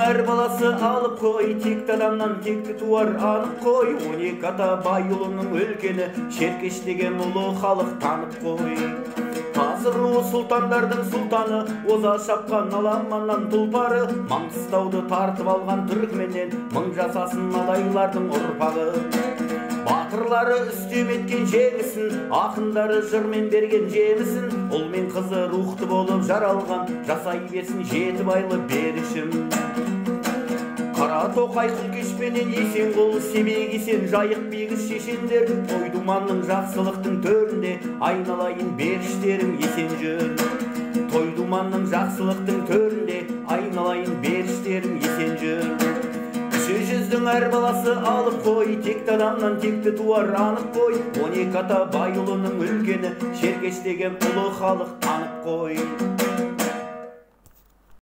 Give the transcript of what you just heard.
әр баласы алып қой, текті адамнан текті туар анық қой. 12 ата бай ұлының өлкені, Шеркеш деген ұлы халық танып қой. Қазір руы сұлтандардың сұлтаны, оза шапқан аламаннан тұлпары, Маңғыстауды тартып алған түркменен, мың жасасын алайлардың ұрпағы. Батырлары үстем еткен жеңісін, ақындары жырмен берген жемісін, ұл мен қызы рухты болып жаралған, жасай берсін жеті байлы берішім. Қара тоқай құлкешпенен есен қол, себек есен жайық бегіс шешендер, той думанның жақсылықтың төрінде, айналайын беріштерім есен жүр. Той думанның жақсылықтың төрінде, айналайын беріштерім есен жүр. Кіші жүздің әр баласы алып қой, текті адамнан текті туар анық қой. 12 ата бай ұлының үлкені, Шеркеш деген ұлы халық танып қой.